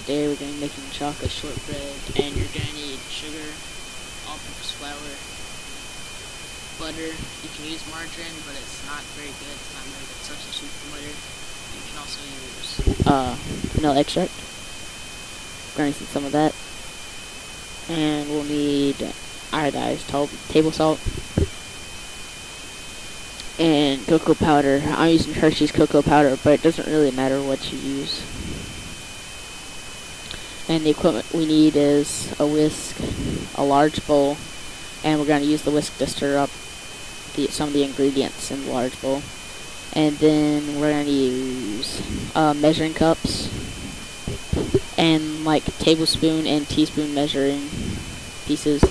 Today we're going to be making chocolate shortbread, and you're going to need sugar, all-purpose flour, butter. You can use margarine, but it's not very good. It's not a very good substitute for butter. You can also use vanilla extract. We're going to need some of that. And we'll need iodized table salt and cocoa powder. I'm using Hershey's cocoa powder, but it doesn't really matter what you use. And the equipment we need is a whisk, a large bowl, and we're going to use the whisk to stir up some of the ingredients in the large bowl. And then we're going to use measuring cups and like tablespoon and teaspoon measuring pieces.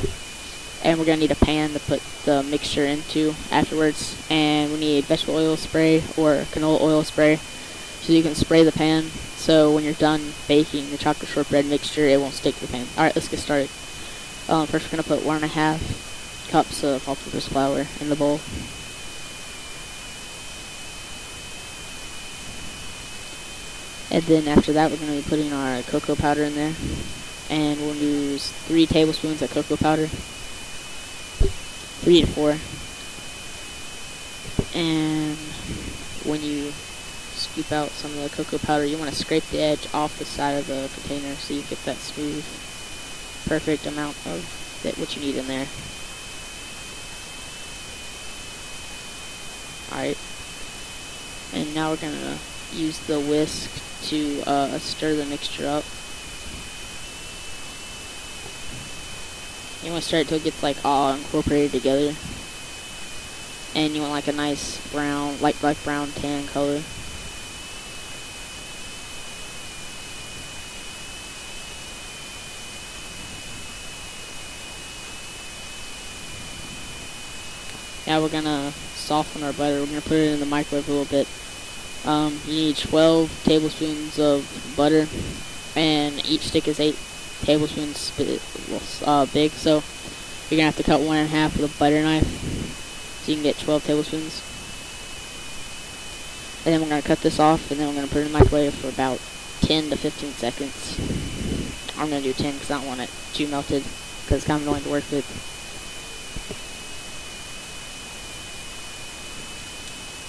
And we're going to need a pan to put the mixture into afterwards. And we need vegetable oil spray or canola oil spray so you can spray the pan. So when you're done baking the chocolate shortbread mixture, it won't stick to the pan. Alright, let's get started. First we're going to put 1.5 cups of all-purpose flour in the bowl. And then after that, we're going to be putting our cocoa powder in there. And we'll use 3 tablespoons of cocoa powder. 3 to 4. And when you scoop out some of the cocoa powder, you want to scrape the edge off the side of the container so you get that smooth, perfect amount of what you need in there. Alright. And now we're going to use the whisk to stir the mixture up. You want to stir it till it gets like all incorporated together. And you want like a nice brown, light black brown tan color. Now we're gonna soften our butter. We're gonna put it in the microwave a little bit. You need 12 tablespoons of butter, and each stick is 8 tablespoons big. So you're gonna have to cut 1 in half with a butter knife, so you can get 12 tablespoons. And then we're gonna cut this off, and then we're gonna put it in the microwave for about 10 to 15 seconds. I'm gonna do 10 because I don't want it too melted, because it's kind of annoying to work with.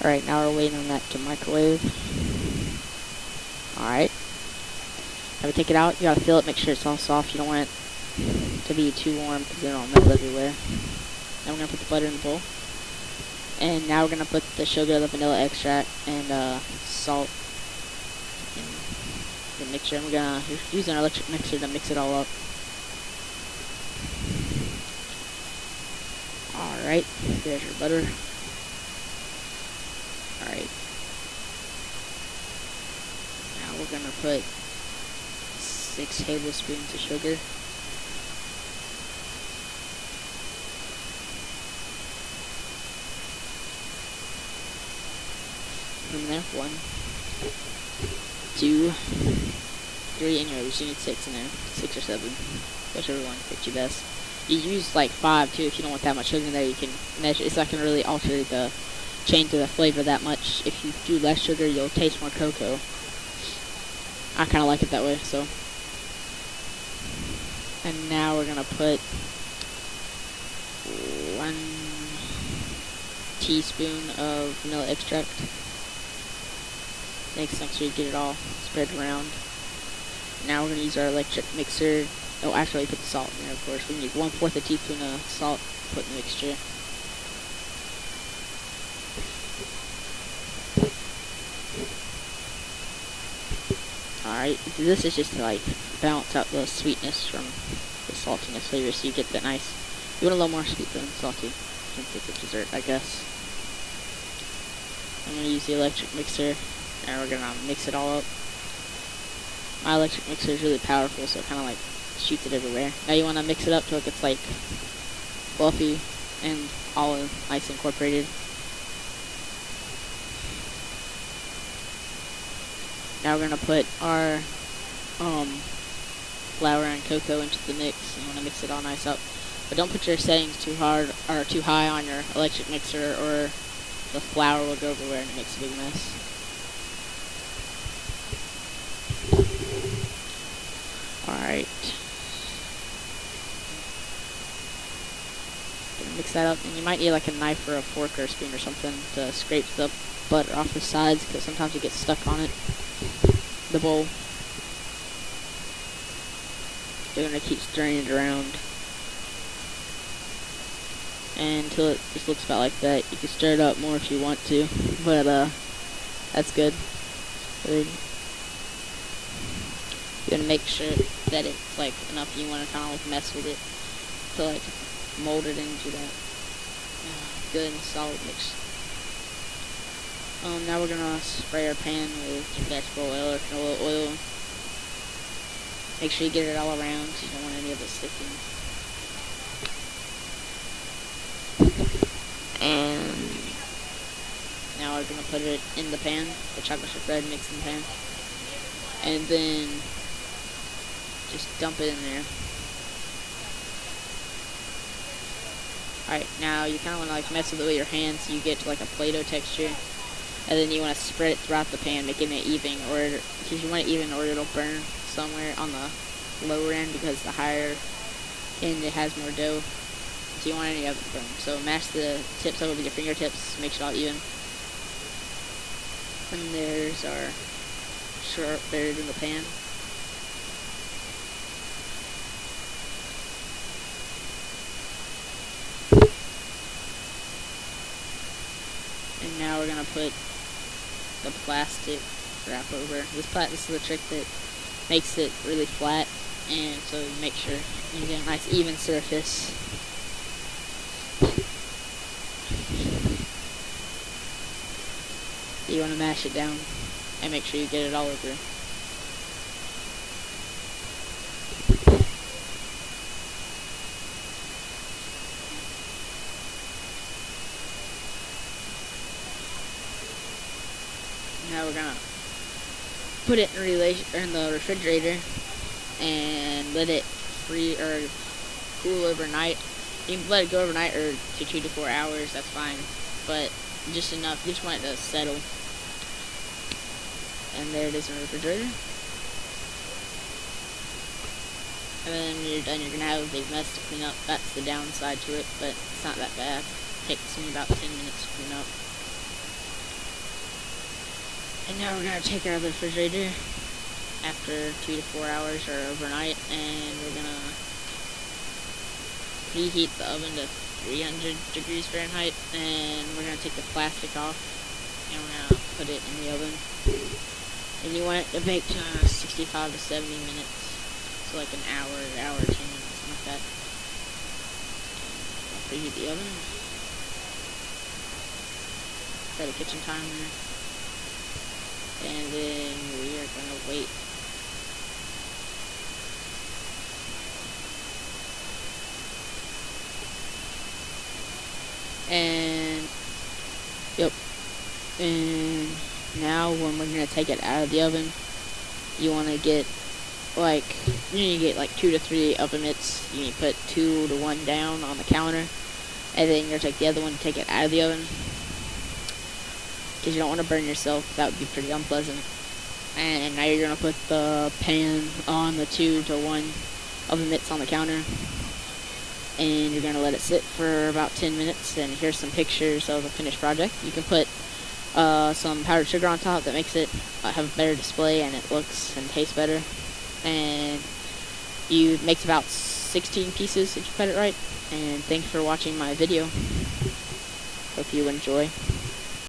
Alright, now we're waiting on that to microwave. Alright. Now we take it out, you gotta feel it, make sure it's all soft. You don't want it to be too warm because then it'll melt everywhere. Now we're gonna put the butter in the bowl. And now we're gonna put the sugar, the vanilla extract, and salt in the mixture. And we're gonna use an electric mixer to mix it all up. Alright, there's your butter. Alright. Now we're gonna put 6 tablespoons of sugar. From there, 1, 2, 3, and yours. You need 6 in there, 6 or 7, whichever one fits you best. You use like 5 too if you don't want that much sugar in there. You can measure. It's not gonna really alter the change the flavor that much. If you do less sugar, you'll taste more cocoa. I kind of like it that way. So, and now we're gonna put 1 teaspoon of vanilla extract. Make sure you get it all spread around. Now we're gonna use our electric mixer. Oh, actually, put the salt in there. Of course, we need 1/4 a teaspoon of salt to put in the mixture. Alright, this is just to like balance out the sweetness from the saltiness flavor, so you get that nice. You want a little more sweet than salty, since it's a dessert, I guess. I'm gonna use the electric mixer, and we're gonna mix it all up. My electric mixer is really powerful, so it kind of like shoots it everywhere. Now you want to mix it up till it gets like fluffy and all nice incorporated. Now we're going to put our flour and cocoa into the mix. You want to mix it all nice up. But don't put your settings too hard or too high on your electric mixer, or the flour will go everywhere and it makes a big mess. mix that up, and you might need like a knife or a fork or a spoon or something to scrape the butter off the sides, because sometimes it gets stuck on it, the bowl. You're gonna keep stirring it around until it just looks about like that. You can stir it up more if you want to, but that's good. You're gonna make sure that it's like enough. You want to kind of like mess with it to like mold it into that good and solid mix. Now we're gonna spray our pan with vegetable oil or canola oil. Make sure you get it all around, so you don't want any of it sticking. And now we're gonna put it in the pan, the chocolate chip bread mix in the pan, and then just dump it in there. Alright, now you kind of want to like mess with it with your hands so you get to like a Play-Doh texture, and then you want to spread it throughout the pan, making it even, or because you want it even, or it'll burn somewhere on the lower end, because the higher end it has more dough, so you want any of it to burn. So mash the tips over with your fingertips, make it all even. And there's our sharp buried in the pan. And now we're gonna put the plastic wrap over. This is the trick that makes it really flat, and so you make sure you get a nice even surface. You want to mash it down and make sure you get it all over. Now we're gonna put it in the refrigerator and let it free or cool overnight. You can let it go overnight or to 2 to 4 hours. That's fine, but just enough. You just want it to settle. And there it is in the refrigerator. And then when you're done, you're gonna have a big mess to clean up. That's the downside to it, but it's not that bad. It takes me about 10 minutes to clean up. And now we're gonna take it out of the refrigerator after 2 to 4 hours or overnight, and we're gonna preheat the oven to 300 degrees Fahrenheit, and we're gonna take the plastic off, and we're gonna put it in the oven. And you want it to bake to 65 to 70 minutes, so like an hour, 10 minutes, something like that. I'll preheat the oven. Set a kitchen timer. And then we are gonna wait. And yep. And now when we're gonna take it out of the oven, you wanna get like 2 to 3 oven mitts. You need to put 2 to 1 down on the counter, and then you're gonna take the other one to take it out of the oven, because you don't want to burn yourself. That would be pretty unpleasant. And now you're going to put the pan on the 2 to 1 oven mitts on the counter, and you're going to let it sit for about 10 minutes. And here's some pictures of the finished project. You can put some powdered sugar on top that makes it have a better display, and it looks and tastes better. And you makes about 16 pieces if you cut it right. And thanks for watching my video. Hope you enjoy.